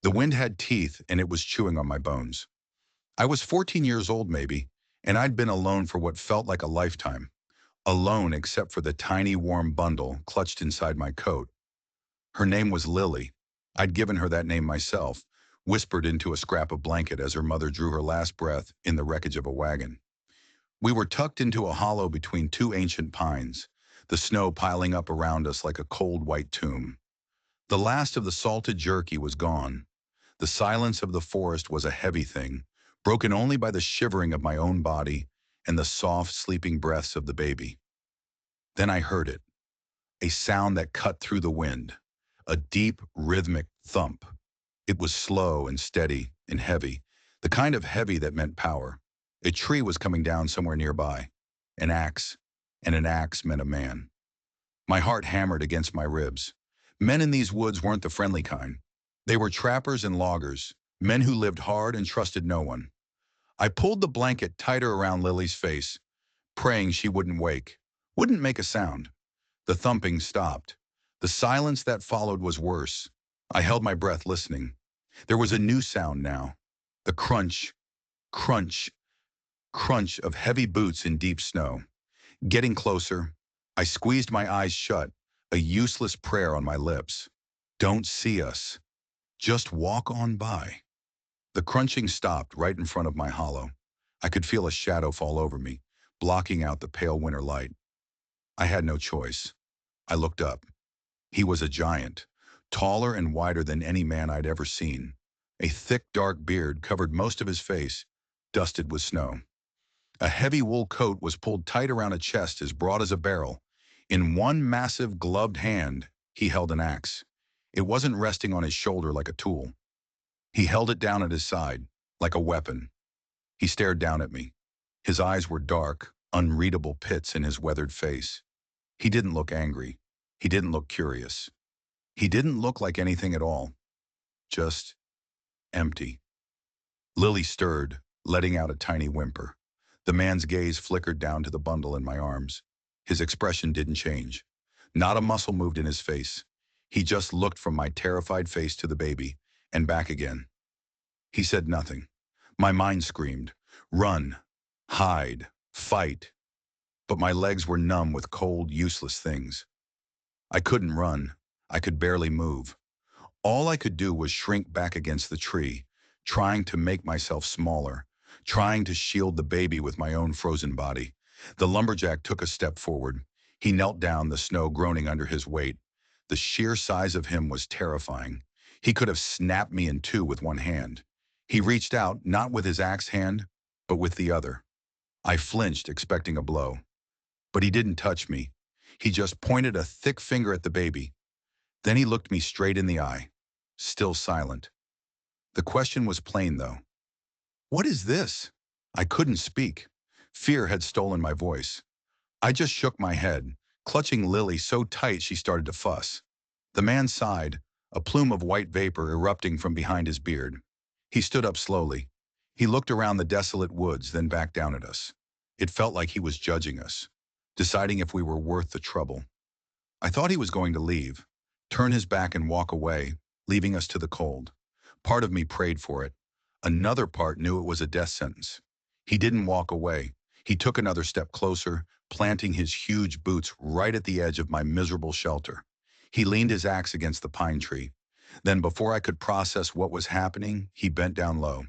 The wind had teeth and it was chewing on my bones. I was 14 years old maybe, and I'd been alone for what felt like a lifetime. Alone except for the tiny warm bundle clutched inside my coat. Her name was Lily. I'd given her that name myself, whispered into a scrap of blanket as her mother drew her last breath in the wreckage of a wagon. We were tucked into a hollow between two ancient pines, the snow piling up around us like a cold white tomb. The last of the salted jerky was gone. The silence of the forest was a heavy thing, broken only by the shivering of my own body and the soft, sleeping breaths of the baby. Then I heard it, a sound that cut through the wind, a deep, rhythmic thump. It was slow and steady and heavy, the kind of heavy that meant power. A tree was coming down somewhere nearby. An axe, and an axe meant a man. My heart hammered against my ribs. Men in these woods weren't the friendly kind. They were trappers and loggers, men who lived hard and trusted no one. I pulled the blanket tighter around Lily's face, praying she wouldn't wake, wouldn't make a sound. The thumping stopped. The silence that followed was worse. I held my breath listening. There was a new sound now. The crunch, crunch, crunch of heavy boots in deep snow. Getting closer, I squeezed my eyes shut, a useless prayer on my lips. Don't see us. Just walk on by. The crunching stopped right in front of my hollow. I could feel a shadow fall over me, blocking out the pale winter light. I had no choice. I looked up. He was a giant, taller and wider than any man I'd ever seen. A thick, dark beard covered most of his face, dusted with snow. A heavy wool coat was pulled tight around a chest as broad as a barrel. In one massive, gloved hand, he held an axe. It wasn't resting on his shoulder like a tool. He held it down at his side, like a weapon. He stared down at me. His eyes were dark, unreadable pits in his weathered face. He didn't look angry. He didn't look curious. He didn't look like anything at all. Just empty. Lily stirred, letting out a tiny whimper. The man's gaze flickered down to the bundle in my arms. His expression didn't change. Not a muscle moved in his face. He just looked from my terrified face to the baby, and back again. He said nothing. My mind screamed, run, hide, fight. But my legs were numb with cold, useless things. I couldn't run. I could barely move. All I could do was shrink back against the tree, trying to make myself smaller, trying to shield the baby with my own frozen body. The lumberjack took a step forward. He knelt down, the snow groaning under his weight. The sheer size of him was terrifying. He could have snapped me in two with one hand. He reached out, not with his axe hand, but with the other. I flinched, expecting a blow. But he didn't touch me. He just pointed a thick finger at the baby. Then he looked me straight in the eye, still silent. The question was plain, though. What is this? I couldn't speak. Fear had stolen my voice. I just shook my head, clutching Lily so tight she started to fuss. The man sighed, a plume of white vapor erupting from behind his beard. He stood up slowly. He looked around the desolate woods, then back down at us. It felt like he was judging us, deciding if we were worth the trouble. I thought he was going to leave, turn his back and walk away, leaving us to the cold. Part of me prayed for it. Another part knew it was a death sentence. He didn't walk away. He took another step closer, planting his huge boots right at the edge of my miserable shelter. He leaned his axe against the pine tree. Then, before I could process what was happening, he bent down low.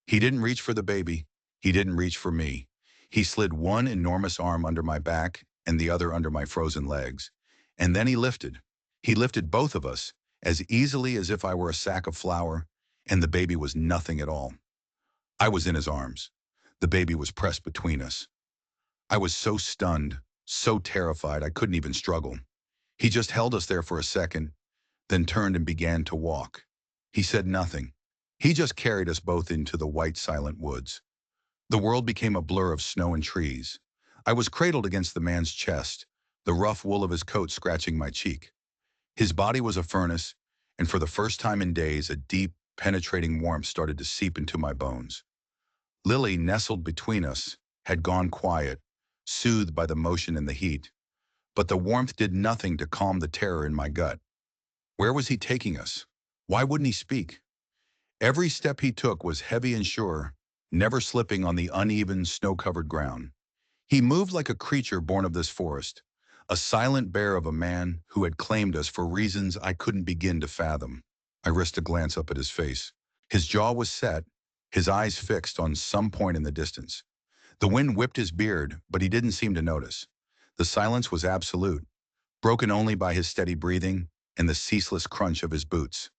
He didn't reach for the baby. He didn't reach for me. He slid one enormous arm under my back and the other under my frozen legs. And then he lifted. He lifted both of us as easily as if I were a sack of flour, and the baby was nothing at all. I was in his arms. The baby was pressed between us. I was so stunned, so terrified, I couldn't even struggle. He just held us there for a second, then turned and began to walk. He said nothing. He just carried us both into the white, silent woods. The world became a blur of snow and trees. I was cradled against the man's chest, the rough wool of his coat scratching my cheek. His body was a furnace, and for the first time in days, a deep, penetrating warmth started to seep into my bones. Lily, nestled between us, had gone quiet, soothed by the motion and the heat. But the warmth did nothing to calm the terror in my gut. Where was he taking us? Why wouldn't he speak? Every step he took was heavy and sure, never slipping on the uneven, snow-covered ground. He moved like a creature born of this forest, a silent bear of a man who had claimed us for reasons I couldn't begin to fathom. I risked a glance up at his face. His jaw was set, his eyes fixed on some point in the distance. The wind whipped his beard, but he didn't seem to notice. The silence was absolute, broken only by his steady breathing and the ceaseless crunch of his boots.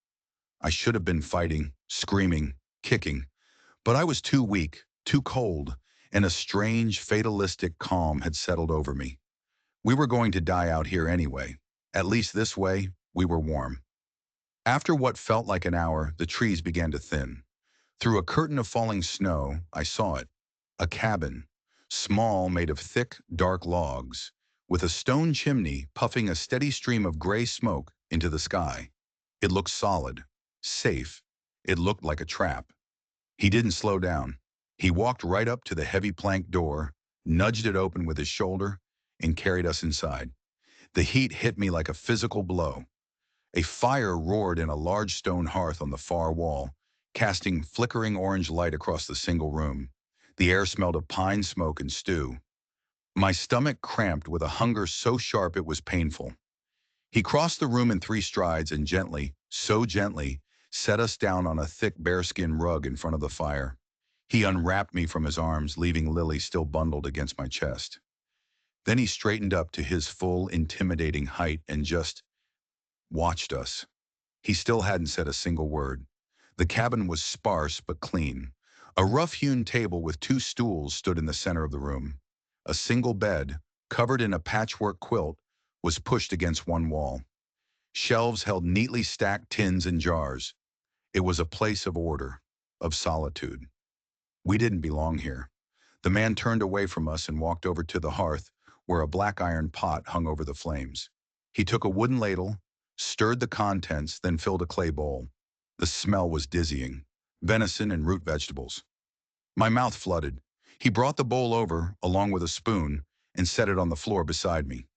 I should have been fighting, screaming, kicking, but I was too weak, too cold, and a strange, fatalistic calm had settled over me. We were going to die out here anyway. At least this way, we were warm. After what felt like an hour, the trees began to thin. Through a curtain of falling snow, I saw it. A cabin, small, made of thick, dark logs, with a stone chimney puffing a steady stream of gray smoke into the sky. It looked solid, safe. It looked like a trap. He didn't slow down. He walked right up to the heavy plank door, nudged it open with his shoulder, and carried us inside. The heat hit me like a physical blow. A fire roared in a large stone hearth on the far wall, casting flickering orange light across the single room. The air smelled of pine smoke and stew. My stomach cramped with a hunger so sharp it was painful. He crossed the room in 3 strides and gently, so gently, set us down on a thick bearskin rug in front of the fire. He unwrapped me from his arms, leaving Lily still bundled against my chest. Then he straightened up to his full, intimidating height and just watched us. He still hadn't said a single word. The cabin was sparse but clean. A rough-hewn table with 2 stools stood in the center of the room. A single bed, covered in a patchwork quilt, was pushed against one wall. Shelves held neatly stacked tins and jars. It was a place of order, of solitude. We didn't belong here. The man turned away from us and walked over to the hearth, where a black iron pot hung over the flames. He took a wooden ladle, stirred the contents, then filled a clay bowl. The smell was dizzying. Venison and root vegetables. My mouth flooded. He brought the bowl over, along with a spoon, and set it on the floor beside me.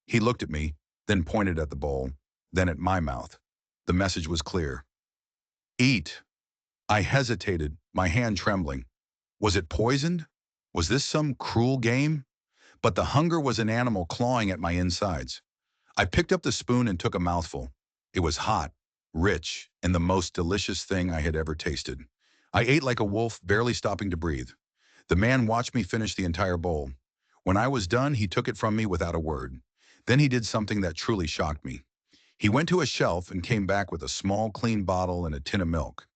He looked at me, then pointed at the bowl, then at my mouth. The message was clear. Eat. I hesitated, my hand trembling. Was it poisoned? Was this some cruel game? But the hunger was an animal clawing at my insides. I picked up the spoon and took a mouthful. It was hot, rich, and the most delicious thing I had ever tasted. I ate like a wolf, barely stopping to breathe. The man watched me finish the entire bowl. When I was done, he took it from me without a word. Then he did something that truly shocked me. He went to a shelf and came back with a small, clean bottle and a tin of milk.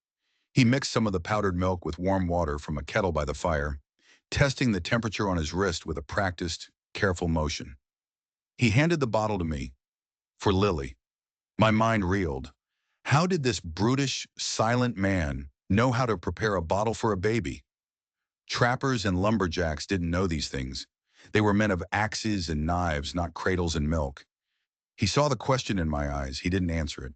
He mixed some of the powdered milk with warm water from a kettle by the fire, testing the temperature on his wrist with a practiced, careful motion. He handed the bottle to me. For Lily. My mind reeled. How did this brutish, silent man know how to prepare a bottle for a baby? Trappers and lumberjacks didn't know these things. They were men of axes and knives, not cradles and milk. He saw the question in my eyes. He didn't answer it.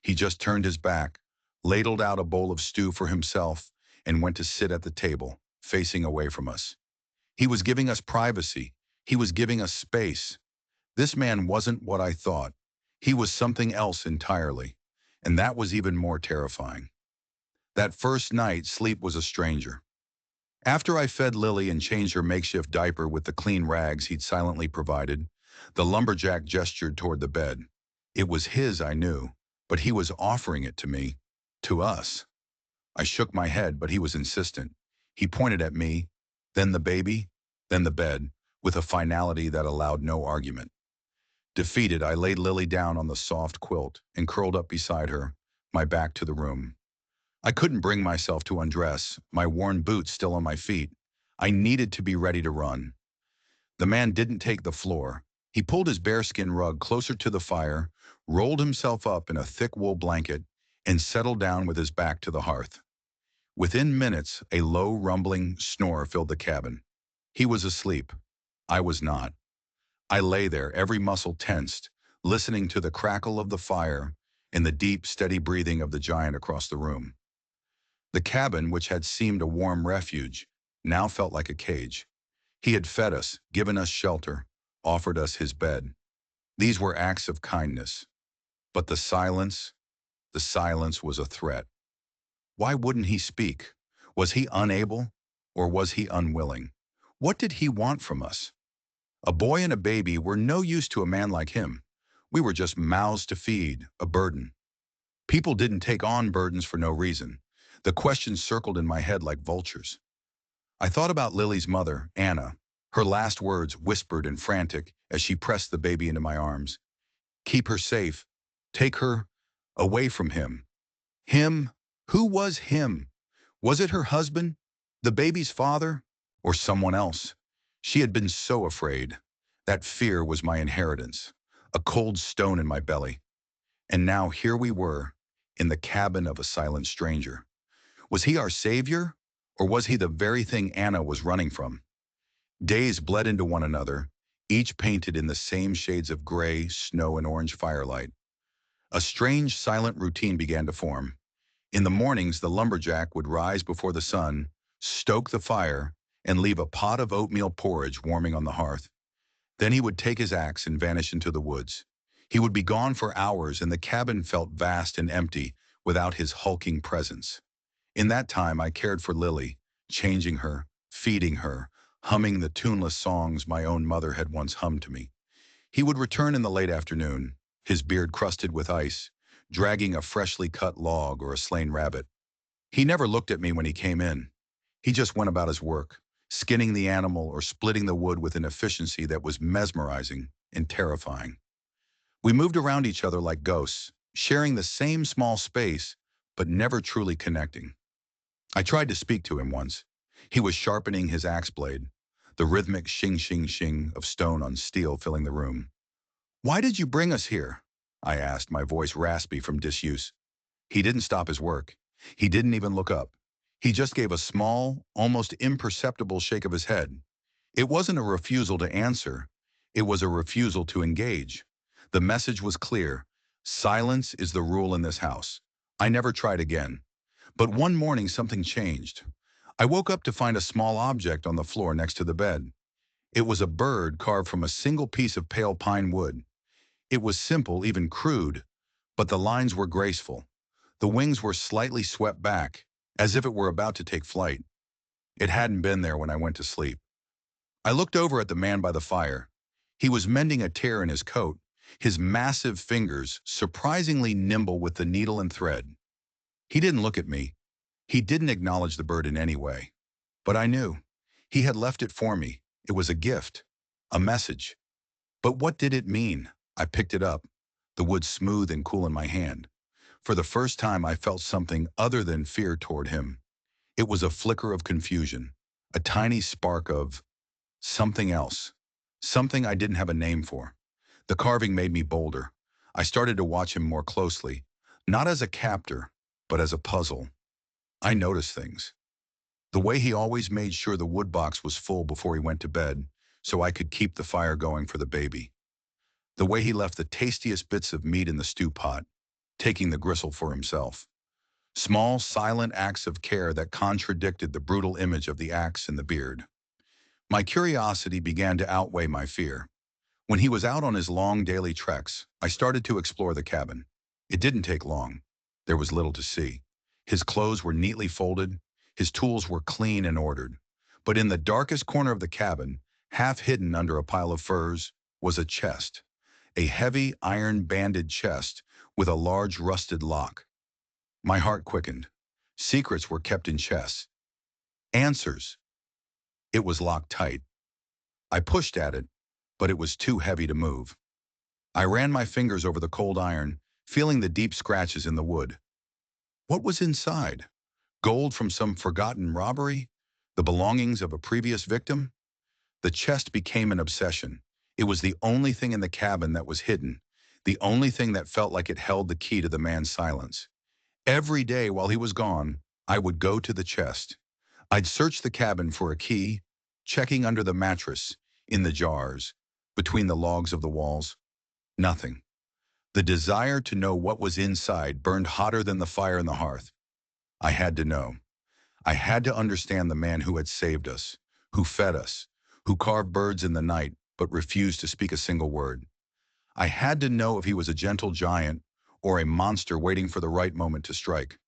He just turned his back, ladled out a bowl of stew for himself, and went to sit at the table, facing away from us. He was giving us privacy. He was giving us space. This man wasn't what I thought. He was something else entirely, and that was even more terrifying. That first night, sleep was a stranger. After I fed Lily and changed her makeshift diaper with the clean rags he'd silently provided, the lumberjack gestured toward the bed. It was his, I knew, but he was offering it to me, to us. I shook my head, but he was insistent. He pointed at me, then the baby, then the bed, with a finality that allowed no argument. Defeated, I laid Lily down on the soft quilt and curled up beside her, my back to the room. I couldn't bring myself to undress, my worn boots still on my feet. I needed to be ready to run. The man didn't take the floor. He pulled his bearskin rug closer to the fire, rolled himself up in a thick wool blanket, and settled down with his back to the hearth. Within minutes, a low, rumbling snore filled the cabin. He was asleep. I was not. I lay there, every muscle tensed, listening to the crackle of the fire and the deep, steady breathing of the giant across the room. The cabin, which had seemed a warm refuge, now felt like a cage. He had fed us, given us shelter, offered us his bed. These were acts of kindness. But the silence was a threat. Why wouldn't he speak? Was he unable, or was he unwilling? What did he want from us? A boy and a baby were no use to a man like him. We were just mouths to feed, a burden. People didn't take on burdens for no reason. The questions circled in my head like vultures. I thought about Lily's mother, Anna, her last words whispered and frantic as she pressed the baby into my arms. Keep her safe. Take her away from him. Him? Who was him? Was it her husband, the baby's father, or someone else? She had been so afraid. That fear was my inheritance, a cold stone in my belly. And now here we were, in the cabin of a silent stranger. Was he our savior, or was he the very thing Anna was running from? Days bled into one another, each painted in the same shades of gray, snow, and orange firelight. A strange, silent routine began to form. In the mornings, the lumberjack would rise before the sun, stoke the fire, and leave a pot of oatmeal porridge warming on the hearth. Then he would take his axe and vanish into the woods. He would be gone for hours, and the cabin felt vast and empty without his hulking presence. In that time, I cared for Lily, changing her, feeding her, humming the tuneless songs my own mother had once hummed to me. He would return in the late afternoon, his beard crusted with ice, dragging a freshly cut log or a slain rabbit. He never looked at me when he came in. He just went about his work, skinning the animal or splitting the wood with an efficiency that was mesmerizing and terrifying. We moved around each other like ghosts, sharing the same small space, but never truly connecting. I tried to speak to him once. He was sharpening his axe blade, the rhythmic shing shing shing of stone on steel filling the room. Why did you bring us here? I asked, my voice raspy from disuse. He didn't stop his work. He didn't even look up. He just gave a small, almost imperceptible shake of his head. It wasn't a refusal to answer. It was a refusal to engage. The message was clear. Silence is the rule in this house. I never tried again. But one morning something changed. I woke up to find a small object on the floor next to the bed. It was a bird carved from a single piece of pale pine wood. It was simple, even crude, but the lines were graceful. The wings were slightly swept back, as if it were about to take flight. It hadn't been there when I went to sleep. I looked over at the man by the fire. He was mending a tear in his coat, his massive fingers surprisingly nimble with the needle and thread. He didn't look at me. He didn't acknowledge the bird in any way. But I knew. He had left it for me. It was a gift, a message. But what did it mean? I picked it up, the wood smooth and cool in my hand. For the first time, I felt something other than fear toward him. It was a flicker of confusion, a tiny spark of something else, something I didn't have a name for. The carving made me bolder. I started to watch him more closely, not as a captor, but as a puzzle. I noticed things. The way he always made sure the wood box was full before he went to bed, so I could keep the fire going for the baby. The way he left the tastiest bits of meat in the stew pot, taking the gristle for himself. Small, silent acts of care that contradicted the brutal image of the axe and the beard. My curiosity began to outweigh my fear. When he was out on his long daily treks, I started to explore the cabin. It didn't take long. There was little to see. His clothes were neatly folded, his tools were clean and ordered. But in the darkest corner of the cabin, half hidden under a pile of furs, was a chest. A heavy, iron-banded chest with a large rusted lock. My heart quickened. Secrets were kept in chests. Answers. It was locked tight. I pushed at it, but it was too heavy to move. I ran my fingers over the cold iron, feeling the deep scratches in the wood. What was inside? Gold from some forgotten robbery? The belongings of a previous victim? The chest became an obsession. It was the only thing in the cabin that was hidden, the only thing that felt like it held the key to the man's silence. Every day while he was gone, I would go to the chest. I'd search the cabin for a key, checking under the mattress, in the jars, between the logs of the walls. Nothing. The desire to know what was inside burned hotter than the fire in the hearth. I had to know. I had to understand the man who had saved us, who fed us, who carved birds in the night but refused to speak a single word. I had to know if he was a gentle giant or a monster waiting for the right moment to strike.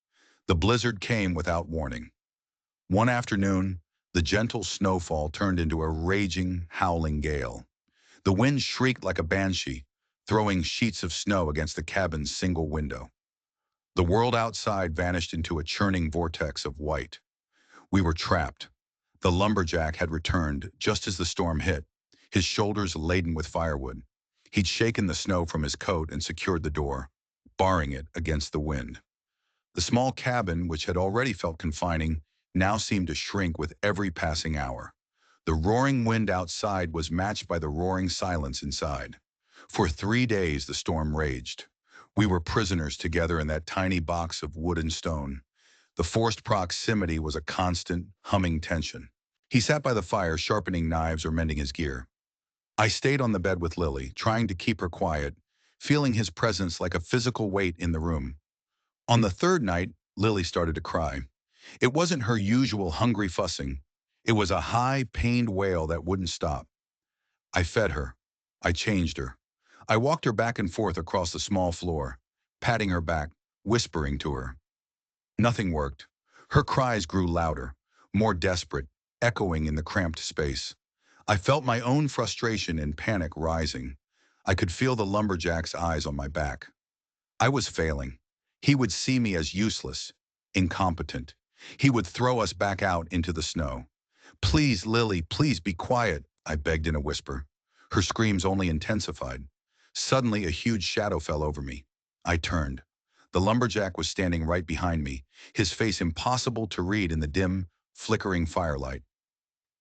The blizzard came without warning. One afternoon, the gentle snowfall turned into a raging, howling gale. The wind shrieked like a banshee, throwing sheets of snow against the cabin's single window. The world outside vanished into a churning vortex of white. We were trapped. The lumberjack had returned just as the storm hit, his shoulders laden with firewood. He'd shaken the snow from his coat and secured the door, barring it against the wind. The small cabin, which had already felt confining, now seemed to shrink with every passing hour. The roaring wind outside was matched by the roaring silence inside. For 3 days the storm raged. We were prisoners together in that tiny box of wood and stone. The forced proximity was a constant, humming tension. He sat by the fire, sharpening knives or mending his gear. I stayed on the bed with Lily, trying to keep her quiet, feeling his presence like a physical weight in the room. On the third night, Lily started to cry. It wasn't her usual hungry fussing. It was a high, pained wail that wouldn't stop. I fed her. I changed her. I walked her back and forth across the small floor, patting her back, whispering to her. Nothing worked. Her cries grew louder, more desperate, echoing in the cramped space. I felt my own frustration and panic rising. I could feel the lumberjack's eyes on my back. I was failing. He would see me as useless, incompetent. He would throw us back out into the snow. "Please, Lily, please be quiet," I begged in a whisper. Her screams only intensified. Suddenly, a huge shadow fell over me. I turned. The lumberjack was standing right behind me, his face impossible to read in the dim, flickering firelight.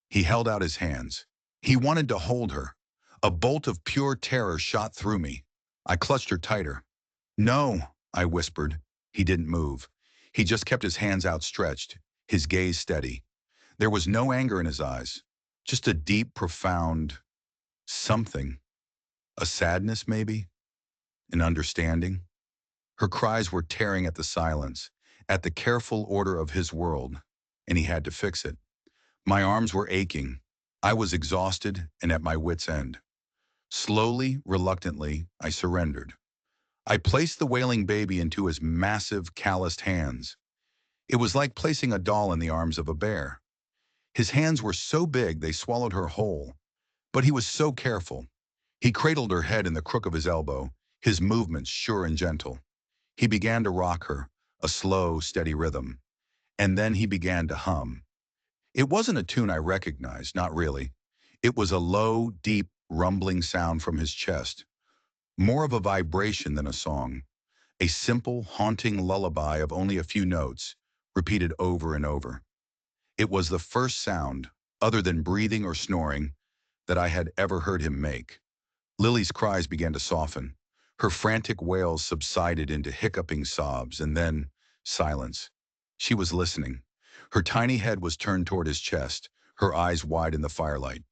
He held out his hands. He wanted to hold her. A bolt of pure terror shot through me. I clutched her tighter. "No," I whispered. He didn't move. He just kept his hands outstretched, his gaze steady. There was no anger in his eyes, just a deep, profound something. A sadness, maybe? An understanding? Her cries were tearing at the silence, at the careful order of his world, and he had to fix it. My arms were aching. I was exhausted and at my wit's end. Slowly, reluctantly, I surrendered. I placed the wailing baby into his massive, calloused hands. It was like placing a doll in the arms of a bear. His hands were so big they swallowed her whole, but he was so careful. He cradled her head in the crook of his elbow, his movements sure and gentle. He began to rock her, a slow, steady rhythm. And then he began to hum. It wasn't a tune I recognized, not really. It was a low, deep, rumbling sound from his chest, more of a vibration than a song. A simple, haunting lullaby of only a few notes, repeated over and over. It was the first sound, other than breathing or snoring, that I had ever heard him make. Lily's cries began to soften. Her frantic wails subsided into hiccuping sobs, and then silence. She was listening. Her tiny head was turned toward his chest, her eyes wide in the firelight.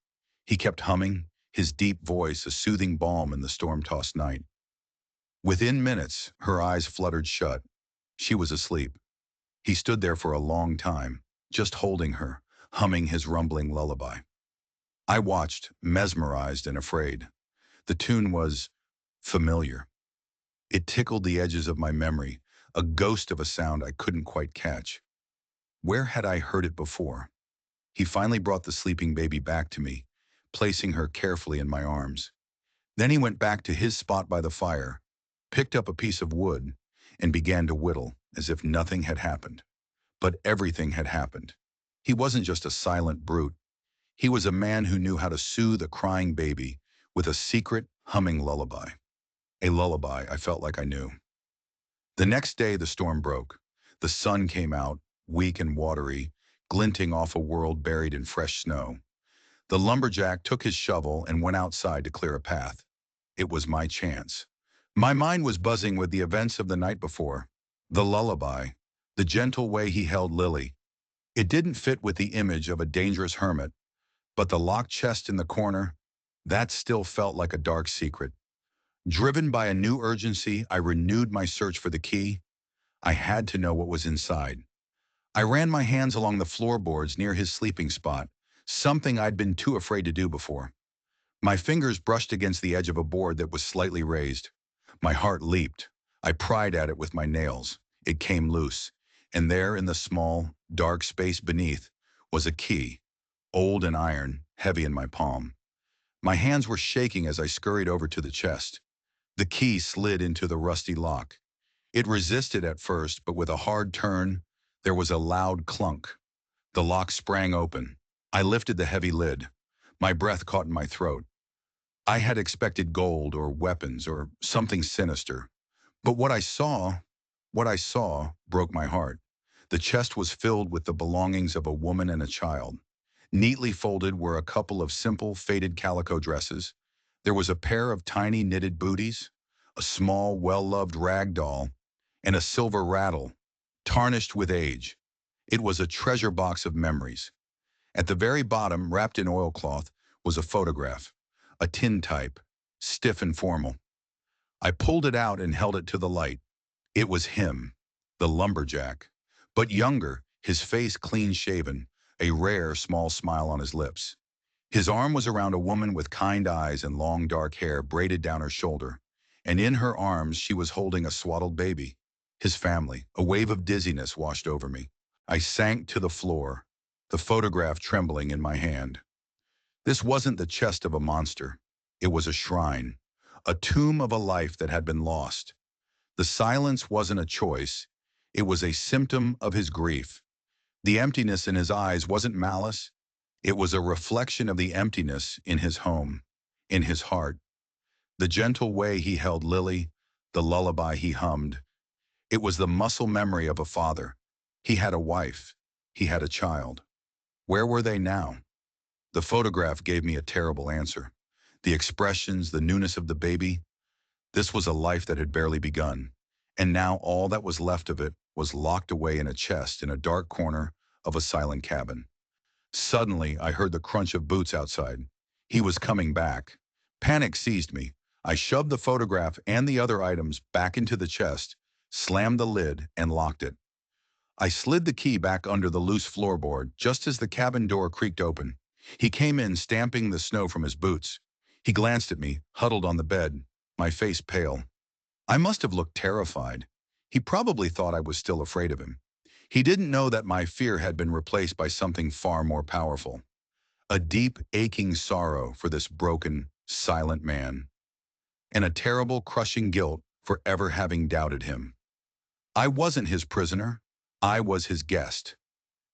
He kept humming, his deep voice a soothing balm in the storm-tossed night. Within minutes, her eyes fluttered shut. She was asleep. He stood there for a long time, just holding her, humming his rumbling lullaby. I watched, mesmerized and afraid. The tune was familiar. It tickled the edges of my memory, a ghost of a sound I couldn't quite catch. Where had I heard it before? He finally brought the sleeping baby back to me, placing her carefully in my arms. Then he went back to his spot by the fire, picked up a piece of wood, and began to whittle as if nothing had happened. But everything had happened. He wasn't just a silent brute. He was a man who knew how to soothe a crying baby with a secret, humming lullaby. A lullaby I felt like I knew. The next day the storm broke. The sun came out, weak and watery, glinting off a world buried in fresh snow. The lumberjack took his shovel and went outside to clear a path. It was my chance. My mind was buzzing with the events of the night before. The lullaby, the gentle way he held Lily. It didn't fit with the image of a dangerous hermit, but the locked chest in the corner, that still felt like a dark secret. Driven by a new urgency, I renewed my search for the key. I had to know what was inside. I ran my hands along the floorboards near his sleeping spot, something I'd been too afraid to do before. My fingers brushed against the edge of a board that was slightly raised. My heart leaped. I pried at it with my nails. It came loose. And there in the small, dark space beneath was a key, old and iron, heavy in my palm. My hands were shaking as I scurried over to the chest. The key slid into the rusty lock. It resisted at first, but with a hard turn, there was a loud clunk. The lock sprang open. I lifted the heavy lid. My breath caught in my throat. I had expected gold or weapons or something sinister. But what I saw broke my heart. The chest was filled with the belongings of a woman and a child. Neatly folded were a couple of simple, faded calico dresses. There was a pair of tiny knitted booties, a small, well-loved rag doll, and a silver rattle, tarnished with age. It was a treasure box of memories. At the very bottom, wrapped in oilcloth, was a photograph, a tintype, stiff and formal. I pulled it out and held it to the light. It was him, the lumberjack, but younger, his face clean-shaven, a rare small smile on his lips. His arm was around a woman with kind eyes and long dark hair braided down her shoulder, and in her arms she was holding a swaddled baby. His family. A wave of dizziness washed over me. I sank to the floor, the photograph trembling in my hand. This wasn't the chest of a monster. It was a shrine, a tomb of a life that had been lost. The silence wasn't a choice. It was a symptom of his grief. The emptiness in his eyes wasn't malice. It was a reflection of the emptiness in his home, in his heart. The gentle way he held Lily, the lullaby he hummed. It was the muscle memory of a father. He had a wife. He had a child. Where were they now? The photograph gave me a terrible answer. The expressions, the newness of the baby. This was a life that had barely begun. And now all that was left of it was locked away in a chest in a dark corner of a silent cabin. Suddenly, I heard the crunch of boots outside. He was coming back. Panic seized me. I shoved the photograph and the other items back into the chest, slammed the lid, and locked it. I slid the key back under the loose floorboard just as the cabin door creaked open. He came in, stamping the snow from his boots. He glanced at me, huddled on the bed, my face pale. I must have looked terrified. He probably thought I was still afraid of him. He didn't know that my fear had been replaced by something far more powerful. A deep, aching sorrow for this broken, silent man. And a terrible, crushing guilt for ever having doubted him. I wasn't his prisoner. I was his guest.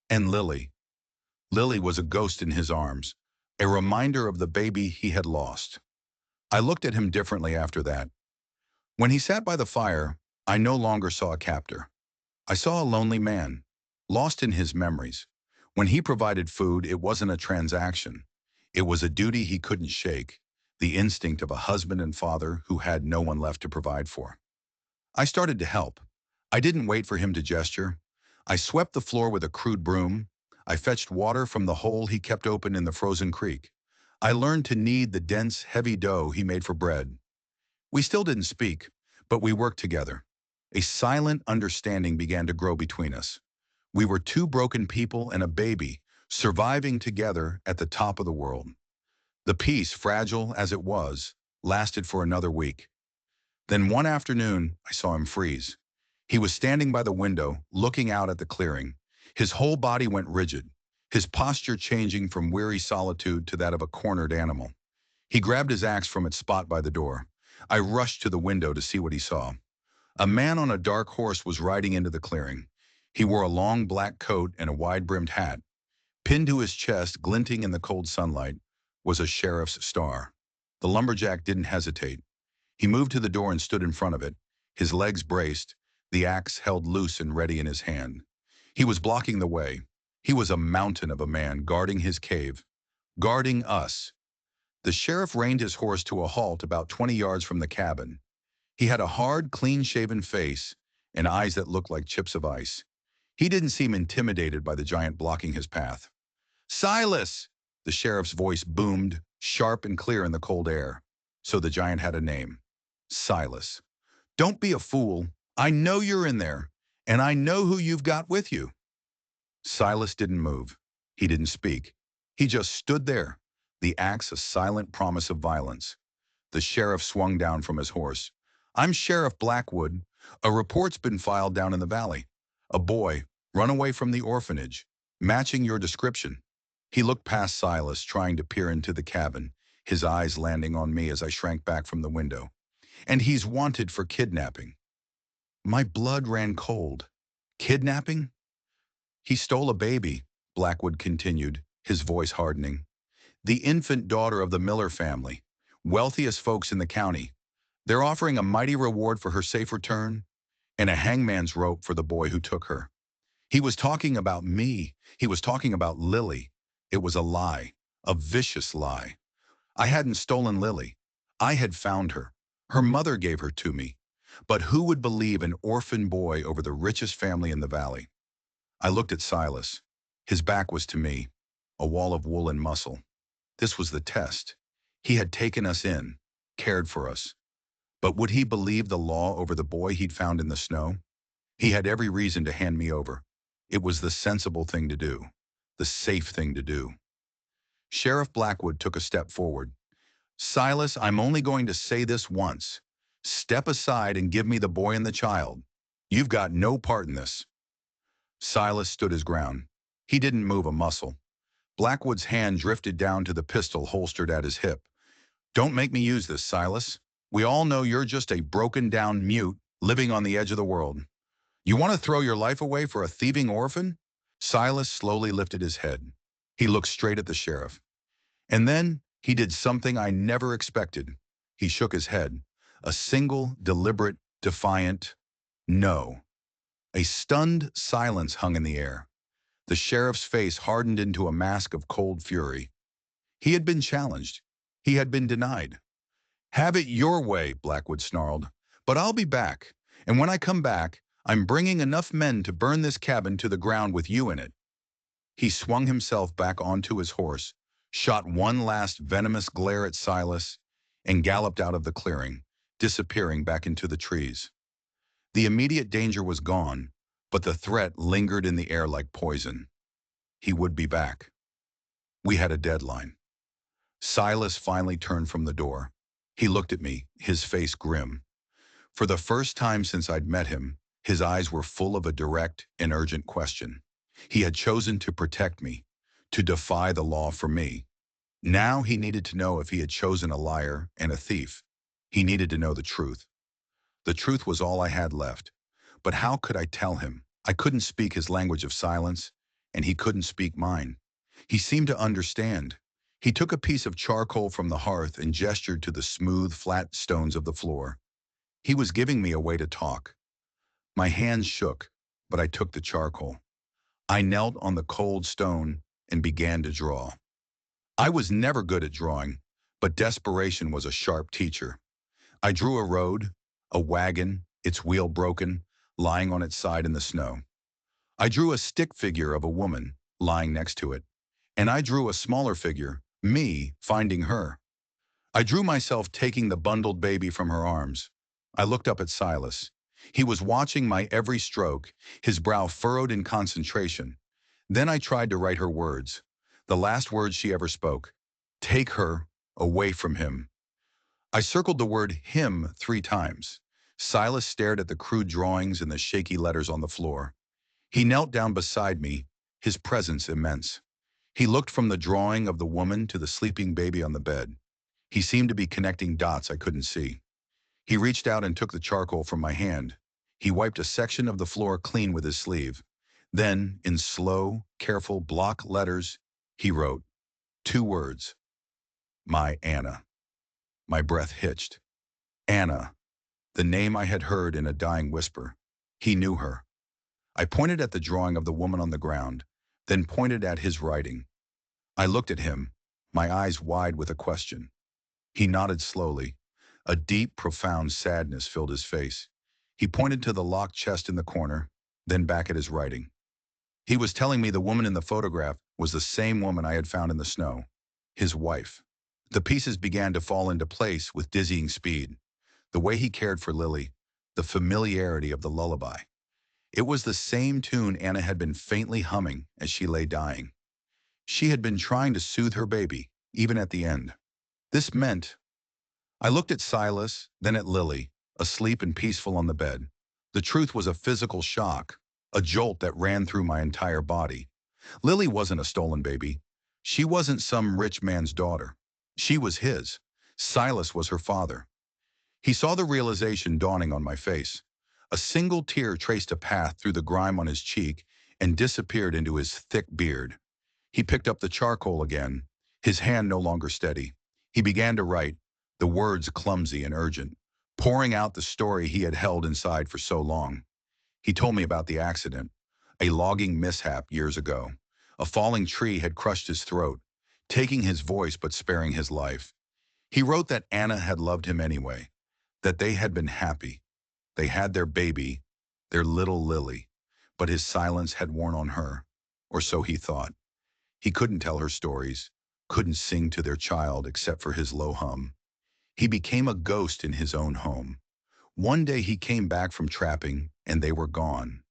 And Lily. Lily was a ghost in his arms, a reminder of the baby he had lost. I looked at him differently after that. When he sat by the fire, I no longer saw a captor. I saw a lonely man, lost in his memories. When he provided food, it wasn't a transaction. It was a duty he couldn't shake, the instinct of a husband and father who had no one left to provide for. I started to help. I didn't wait for him to gesture. I swept the floor with a crude broom. I fetched water from the hole he kept open in the frozen creek. I learned to knead the dense, heavy dough he made for bread. We still didn't speak, but we worked together. A silent understanding began to grow between us. We were two broken people and a baby, surviving together at the top of the world. The peace, fragile as it was, lasted for another week. Then one afternoon, I saw him freeze. He was standing by the window, looking out at the clearing. His whole body went rigid, his posture changing from weary solitude to that of a cornered animal. He grabbed his axe from its spot by the door. I rushed to the window to see what he saw. A man on a dark horse was riding into the clearing. He wore a long black coat and a wide-brimmed hat. Pinned to his chest, glinting in the cold sunlight, was a sheriff's star. The lumberjack didn't hesitate. He moved to the door and stood in front of it, his legs braced, the axe held loose and ready in his hand. He was blocking the way. He was a mountain of a man guarding his cave, guarding us. The sheriff reined his horse to a halt about 20 yards from the cabin. He had a hard, clean-shaven face and eyes that looked like chips of ice. He didn't seem intimidated by the giant blocking his path. "Silas!" The sheriff's voice boomed, sharp and clear in the cold air. So the giant had a name. Silas. "Don't be a fool. I know you're in there, and I know who you've got with you." Silas didn't move. He didn't speak. He just stood there, the axe a silent promise of violence. The sheriff swung down from his horse. "I'm Sheriff Blackwood. A report's been filed down in the valley. A boy, run away from the orphanage, matching your description. He looked past Silas, trying to peer into the cabin, his eyes landing on me as I shrank back from the window. And he's wanted for kidnapping. My blood ran cold. Kidnapping? He stole a baby, Blackwood continued, his voice hardening. The infant daughter of the Miller family, wealthiest folks in the county. They're offering a mighty reward for her safe return and a hangman's rope for the boy who took her. He was talking about me. He was talking about Lily. It was a lie, a vicious lie. I hadn't stolen Lily. I had found her. Her mother gave her to me. But who would believe an orphan boy over the richest family in the valley? I looked at Silas. His back was to me, a wall of wool and muscle. This was the test. He had taken us in, cared for us. But would he believe the law over the boy he'd found in the snow? He had every reason to hand me over. It was the sensible thing to do, the safe thing to do. Sheriff Blackwood took a step forward. Silas, I'm only going to say this once. Step aside and give me the boy and the child. You've got no part in this. Silas stood his ground. He didn't move a muscle. Blackwood's hand drifted down to the pistol holstered at his hip. Don't make me use this, Silas. We all know you're just a broken-down mute living on the edge of the world. You want to throw your life away for a thieving orphan? Silas slowly lifted his head. He looked straight at the sheriff. And then he did something I never expected. He shook his head. A single, deliberate, defiant no. A stunned silence hung in the air. The sheriff's face hardened into a mask of cold fury. He had been challenged. He had been denied. Have it your way, Blackwood snarled. But I'll be back. And when I come back, I'm bringing enough men to burn this cabin to the ground with you in it. He swung himself back onto his horse, shot one last venomous glare at Silas, and galloped out of the clearing, disappearing back into the trees. The immediate danger was gone, but the threat lingered in the air like poison. He would be back. We had a deadline. Silas finally turned from the door. He looked at me, his face grim. For the first time since I'd met him, his eyes were full of a direct and urgent question. He had chosen to protect me, to defy the law for me. Now he needed to know if he had chosen a liar and a thief. He needed to know the truth. The truth was all I had left. But how could I tell him? I couldn't speak his language of silence, and he couldn't speak mine. He seemed to understand. He took a piece of charcoal from the hearth and gestured to the smooth, flat stones of the floor. He was giving me a way to talk. My hands shook, but I took the charcoal. I knelt on the cold stone and began to draw. I was never good at drawing, but desperation was a sharp teacher. I drew a road, a wagon, its wheel broken, lying on its side in the snow. I drew a stick figure of a woman, lying next to it, and I drew a smaller figure, me, finding her. I drew myself taking the bundled baby from her arms. I looked up at Silas. He was watching my every stroke, his brow furrowed in concentration. Then I tried to write her words, the last words she ever spoke. Take her away from him. I circled the word him 3 times. Silas stared at the crude drawings and the shaky letters on the floor. He knelt down beside me, his presence immense. He looked from the drawing of the woman to the sleeping baby on the bed. He seemed to be connecting dots I couldn't see. He reached out and took the charcoal from my hand. He wiped a section of the floor clean with his sleeve. Then, in slow, careful block letters, he wrote 2 words. My Anna. My breath hitched. Anna, the name I had heard in a dying whisper. He knew her. I pointed at the drawing of the woman on the ground, then pointed at his writing. I looked at him, my eyes wide with a question. He nodded slowly. A deep, profound sadness filled his face. He pointed to the locked chest in the corner, then back at his writing. He was telling me the woman in the photograph was the same woman I had found in the snow, his wife. The pieces began to fall into place with dizzying speed. The way he cared for Lily, the familiarity of the lullaby. It was the same tune Anna had been faintly humming as she lay dying. She had been trying to soothe her baby, even at the end. This meant... I looked at Silas, then at Lily, asleep and peaceful on the bed. The truth was a physical shock, a jolt that ran through my entire body. Lily wasn't a stolen baby. She wasn't some rich man's daughter. She was his. Silas was her father. He saw the realization dawning on my face. A single tear traced a path through the grime on his cheek and disappeared into his thick beard. He picked up the charcoal again, his hand no longer steady. He began to write, the words clumsy and urgent, pouring out the story he had held inside for so long. He told me about the accident, a logging mishap years ago. A falling tree had crushed his throat, taking his voice but sparing his life. He wrote that Anna had loved him anyway, that they had been happy. They had their baby, their little Lily, but his silence had worn on her, or so he thought. He couldn't tell her stories, couldn't sing to their child except for his low hum. He became a ghost in his own home. One day he came back from trapping, and they were gone.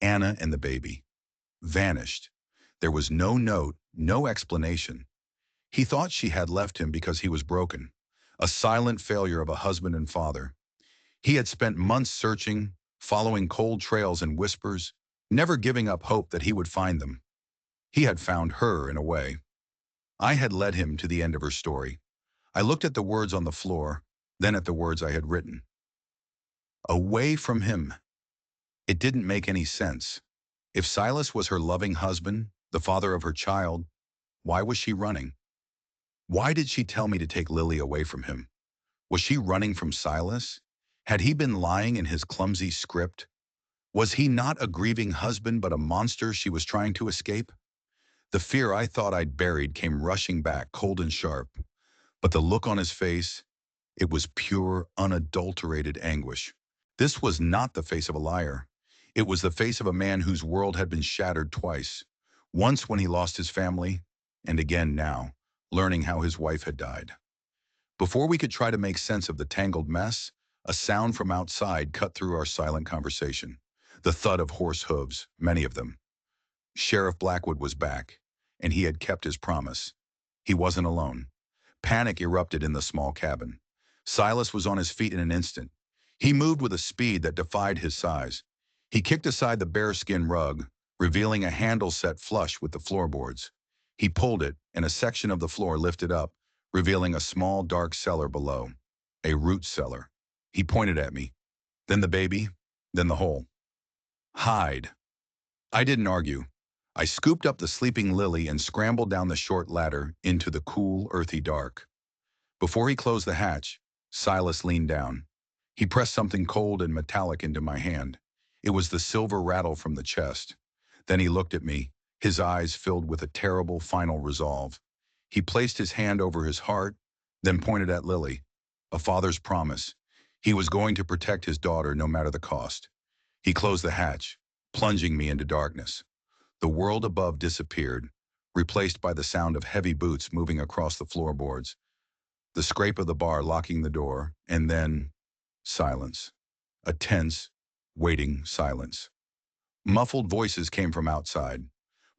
Anna and the baby. Vanished. There was no note, no explanation. He thought she had left him because he was broken, a silent failure of a husband and father. He had spent months searching, following cold trails and whispers, never giving up hope that he would find them. He had found her in a way. I had led him to the end of her story. I looked at the words on the floor, then at the words I had written. Away from him. It didn't make any sense. If Silas was her loving husband, the father of her child, why was she running? Why did she tell me to take Lily away from him? Was she running from Silas? Had he been lying in his clumsy script? Was he not a grieving husband but a monster she was trying to escape? The fear I thought I'd buried came rushing back, cold and sharp. But the look on his face, it was pure, unadulterated anguish. This was not the face of a liar. It was the face of a man whose world had been shattered twice. Once when he lost his family, and again now, learning how his wife had died. Before we could try to make sense of the tangled mess, a sound from outside cut through our silent conversation. The thud of horse hooves, many of them. Sheriff Blackwood was back, and he had kept his promise. He wasn't alone. Panic erupted in the small cabin. Silas was on his feet in an instant. He moved with a speed that defied his size. He kicked aside the bearskin rug, revealing a handle set flush with the floorboards. He pulled it, and a section of the floor lifted up, revealing a small, dark cellar below. A root cellar. He pointed at me. Then the baby, then the hole. Hide. I didn't argue. I scooped up the sleeping Lily and scrambled down the short ladder into the cool, earthy dark. Before he closed the hatch, Silas leaned down. He pressed something cold and metallic into my hand. It was the silver rattle from the chest. Then he looked at me, his eyes filled with a terrible final resolve. He placed his hand over his heart, then pointed at Lily. A father's promise. He was going to protect his daughter no matter the cost. He closed the hatch, plunging me into darkness. The world above disappeared, replaced by the sound of heavy boots moving across the floorboards, the scrape of the bar locking the door, and then silence. A tense, waiting silence. Muffled voices came from outside.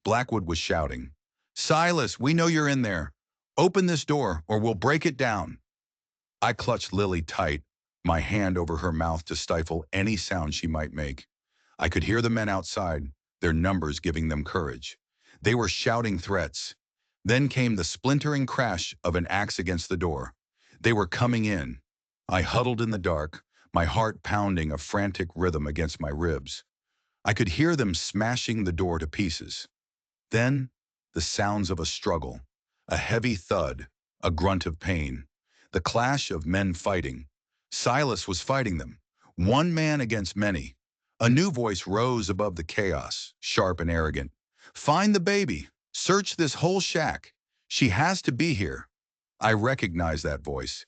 Blackwood was shouting, "Silas, we know you're in there. Open this door or we'll break it down." I clutched Lily tight, my hand over her mouth to stifle any sound she might make. I could hear the men outside, their numbers giving them courage. They were shouting threats. Then came the splintering crash of an axe against the door. They were coming in. I huddled in the dark, my heart pounding a frantic rhythm against my ribs. I could hear them smashing the door to pieces. Then, the sounds of a struggle, a heavy thud, a grunt of pain, the clash of men fighting. Silas was fighting them, one man against many. A new voice rose above the chaos, sharp and arrogant. "Find the baby. Search this whole shack. She has to be here." I recognized that voice.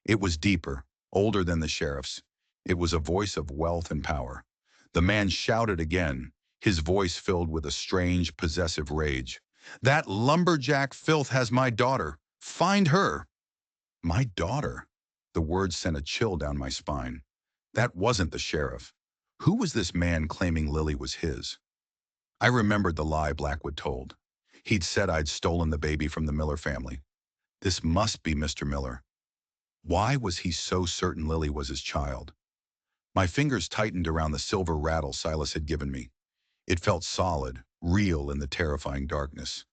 It was deeper, older than the sheriff's. It was a voice of wealth and power. The man shouted again, his voice filled with a strange, possessive rage. "That lumberjack filth has my daughter. Find her." My daughter? The words sent a chill down my spine. That wasn't the sheriff. Who was this man claiming Lily was his? I remembered the lie Blackwood told. He'd said I'd stolen the baby from the Miller family. This must be Mr. Miller. Why was he so certain Lily was his child? My fingers tightened around the silver rattle Silas had given me. It felt solid, real in the terrifying darkness.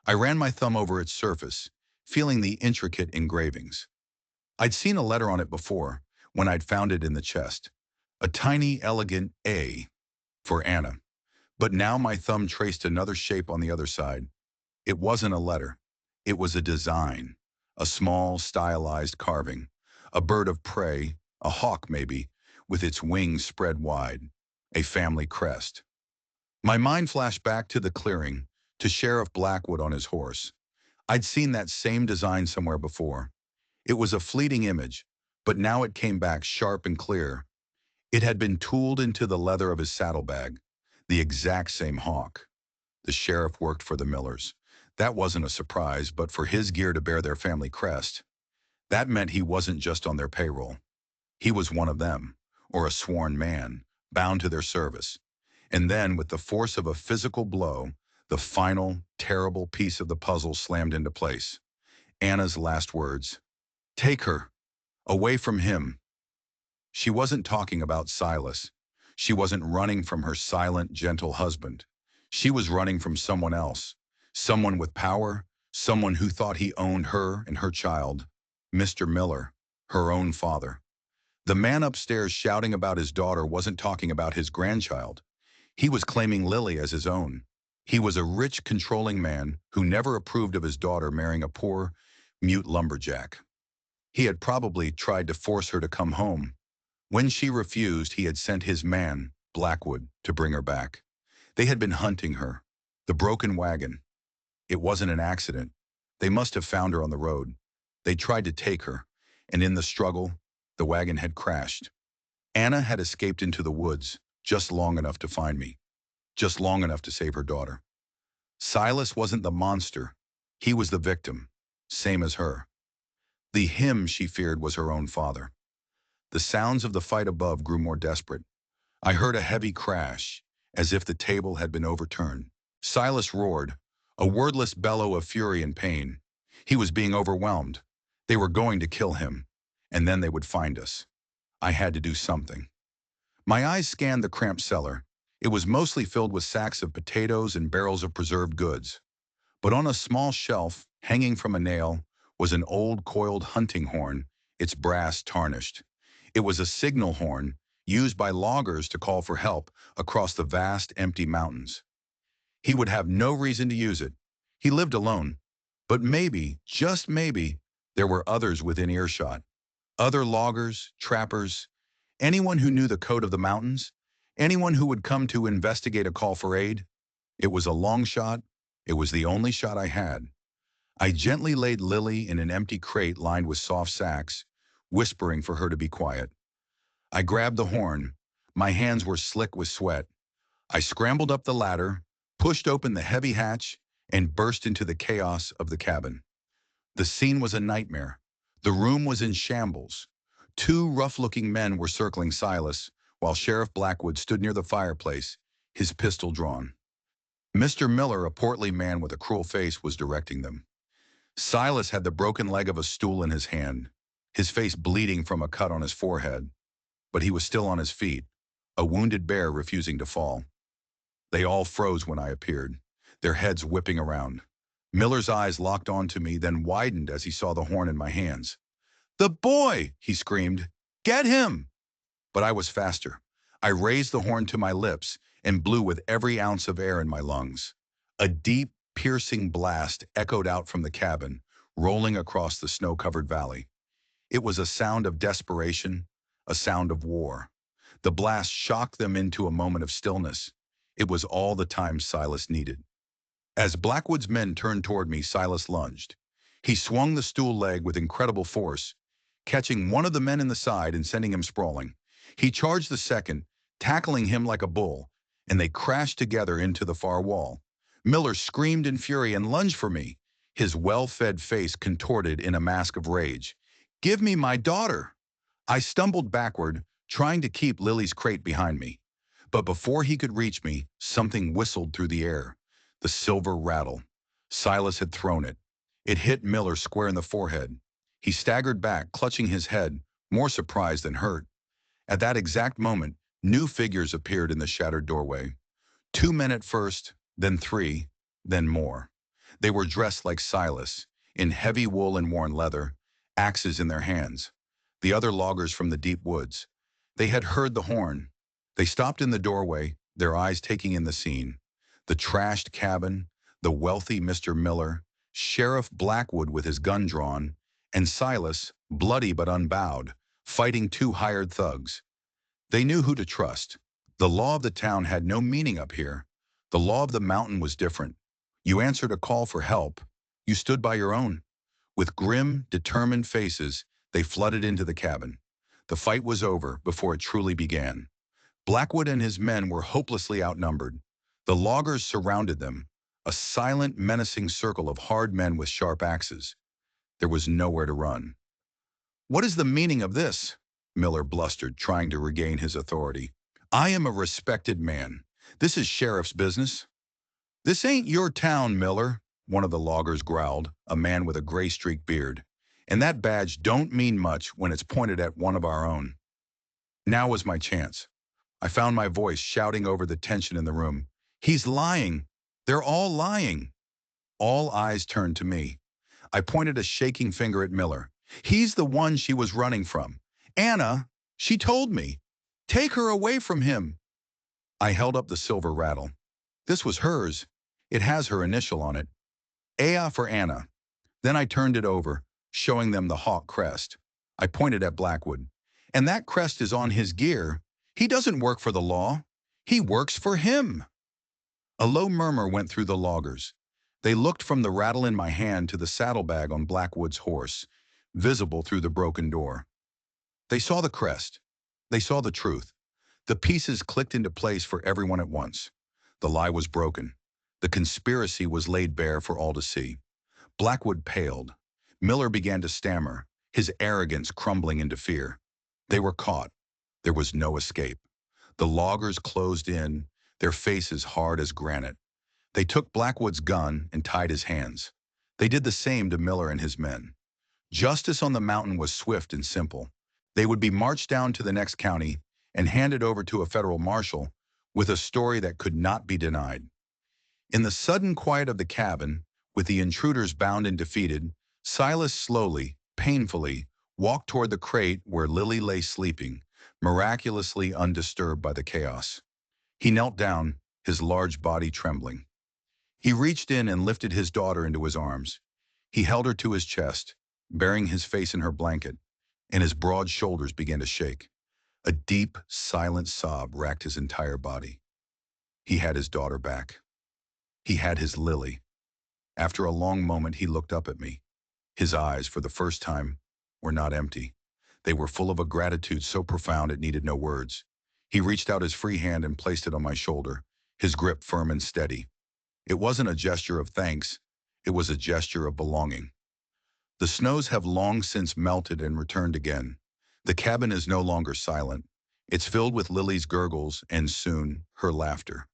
I ran my thumb over its surface, feeling the intricate engravings. I'd seen a letter on it before, when I'd found it in the chest. A tiny, elegant A for Anna. But now my thumb traced another shape on the other side. It wasn't a letter. It was a design. A small, stylized carving. A bird of prey, a hawk maybe, with its wings spread wide. A family crest. My mind flashed back to the clearing, to Sheriff Blackwood on his horse. I'd seen that same design somewhere before. It was a fleeting image, but now it came back sharp and clear. It had been tooled into the leather of his saddlebag. The exact same hawk. The sheriff worked for the Millers. That wasn't a surprise, but for his gear to bear their family crest, that meant he wasn't just on their payroll. He was one of them, or a sworn man, bound to their service. And then, with the force of a physical blow, the final, terrible piece of the puzzle slammed into place. Anna's last words. Take her. Away from him. She wasn't talking about Silas. She wasn't running from her silent, gentle husband. She was running from someone else. Someone with power. Someone who thought he owned her and her child. Mr. Miller, her own father. The man upstairs shouting about his daughter wasn't talking about his grandchild. He was claiming Lily as his own. He was a rich, controlling man who never approved of his daughter marrying a poor, mute lumberjack. He had probably tried to force her to come home. When she refused, he had sent his man, Blackwood, to bring her back. They had been hunting her. The broken wagon. It wasn't an accident. They must have found her on the road. They tried to take her, and in the struggle, the wagon had crashed. Anna had escaped into the woods, just long enough to find me. Just long enough to save her daughter. Silas wasn't the monster. He was the victim, same as her. The him she feared was her own father. The sounds of the fight above grew more desperate. I heard a heavy crash, as if the table had been overturned. Silas roared, a wordless bellow of fury and pain. He was being overwhelmed. They were going to kill him, and then they would find us. I had to do something. My eyes scanned the cramped cellar. It was mostly filled with sacks of potatoes and barrels of preserved goods. But on a small shelf, hanging from a nail, was an old coiled hunting horn, its brass tarnished. It was a signal horn used by loggers to call for help across the vast, empty mountains. He would have no reason to use it. He lived alone. But maybe, just maybe, there were others within earshot. Other loggers, trappers, anyone who knew the code of the mountains, anyone who would come to investigate a call for aid. It was a long shot. It was the only shot I had. I gently laid Lily in an empty crate lined with soft sacks, whispering for her to be quiet. I grabbed the horn. My hands were slick with sweat. I scrambled up the ladder, pushed open the heavy hatch, and burst into the chaos of the cabin. The scene was a nightmare. The room was in shambles. Two rough-looking men were circling Silas, while Sheriff Blackwood stood near the fireplace, his pistol drawn. Mr. Miller, a portly man with a cruel face, was directing them. Silas had the broken leg of a stool in his hand, his face bleeding from a cut on his forehead. But he was still on his feet, a wounded bear refusing to fall. They all froze when I appeared, their heads whipping around. Miller's eyes locked onto me, then widened as he saw the horn in my hands. "The boy!" he screamed. "Get him!" But I was faster. I raised the horn to my lips and blew with every ounce of air in my lungs. A deep, piercing blast echoed out from the cabin, rolling across the snow-covered valley. It was a sound of desperation, a sound of war. The blast shocked them into a moment of stillness. It was all the time Silas needed. As Blackwood's men turned toward me, Silas lunged. He swung the stool leg with incredible force, catching one of the men in the side and sending him sprawling. He charged the second, tackling him like a bull, and they crashed together into the far wall. Miller screamed in fury and lunged for me, his well-fed face contorted in a mask of rage. "Give me my daughter!" I stumbled backward, trying to keep Lily's crate behind me. But before he could reach me, something whistled through the air. The silver rattle. Silas had thrown it. It hit Miller square in the forehead. He staggered back, clutching his head, more surprised than hurt. At that exact moment, new figures appeared in the shattered doorway. 2 men at first, then 3, then more. They were dressed like Silas, in heavy wool and worn leather, axes in their hands. The other loggers from the deep woods. They had heard the horn. They stopped in the doorway, their eyes taking in the scene. The trashed cabin, the wealthy Mr. Miller, Sheriff Blackwood with his gun drawn, and Silas, bloody but unbowed, fighting 2 hired thugs. They knew who to trust. The law of the town had no meaning up here. The law of the mountain was different. You answered a call for help. You stood by your own. With grim, determined faces, they flooded into the cabin. The fight was over before it truly began. Blackwood and his men were hopelessly outnumbered. The loggers surrounded them, a silent, menacing circle of hard men with sharp axes. There was nowhere to run. "What is the meaning of this?" Miller blustered, trying to regain his authority. "I am a respected man. This is sheriff's business." "This ain't your town, Miller," one of the loggers growled, a man with a gray-streaked beard. "And that badge don't mean much when it's pointed at one of our own." Now was my chance. I found my voice shouting over the tension in the room. "He's lying. They're all lying." All eyes turned to me. I pointed a shaking finger at Miller. "He's the one she was running from. Anna, she told me. Take her away from him." I held up the silver rattle. This was hers. It has her initial on it. Aya for Anna. Then I turned it over, showing them the hawk crest. I pointed at Blackwood. "And that crest is on his gear. He doesn't work for the law. He works for him." A low murmur went through the loggers. They looked from the rattle in my hand to the saddlebag on Blackwood's horse, visible through the broken door. They saw the crest. They saw the truth. The pieces clicked into place for everyone at once. The lie was broken. The conspiracy was laid bare for all to see. Blackwood paled. Miller began to stammer, his arrogance crumbling into fear. They were caught. There was no escape. The loggers closed in, their faces hard as granite. They took Blackwood's gun and tied his hands. They did the same to Miller and his men. Justice on the mountain was swift and simple. They would be marched down to the next county and handed over to a federal marshal with a story that could not be denied. In the sudden quiet of the cabin, with the intruders bound and defeated, Silas slowly, painfully, walked toward the crate where Lily lay sleeping, miraculously undisturbed by the chaos. He knelt down, his large body trembling. He reached in and lifted his daughter into his arms. He held her to his chest, burying his face in her blanket, and his broad shoulders began to shake. A deep, silent sob racked his entire body. He had his daughter back. He had his Lily. After a long moment, he looked up at me. His eyes, for the first time, were not empty. They were full of a gratitude so profound it needed no words. He reached out his free hand and placed it on my shoulder, his grip firm and steady. It wasn't a gesture of thanks. It was a gesture of belonging. The snows have long since melted and returned again. The cabin is no longer silent. It's filled with Lily's gurgles and soon her laughter.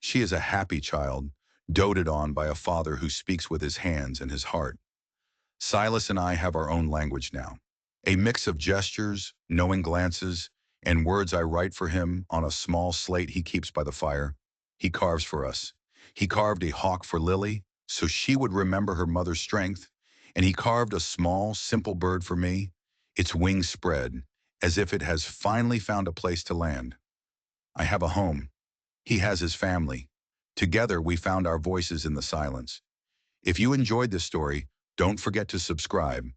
She is a happy child, doted on by a father who speaks with his hands and his heart. Silas and I have our own language now. A mix of gestures, knowing glances, and words I write for him on a small slate he keeps by the fire. He carves for us. He carved a hawk for Lily, so she would remember her mother's strength, and he carved a small, simple bird for me, its wings spread, as if it has finally found a place to land. I have a home. He has his family. Together, we found our voices in the silence. If you enjoyed this story, don't forget to subscribe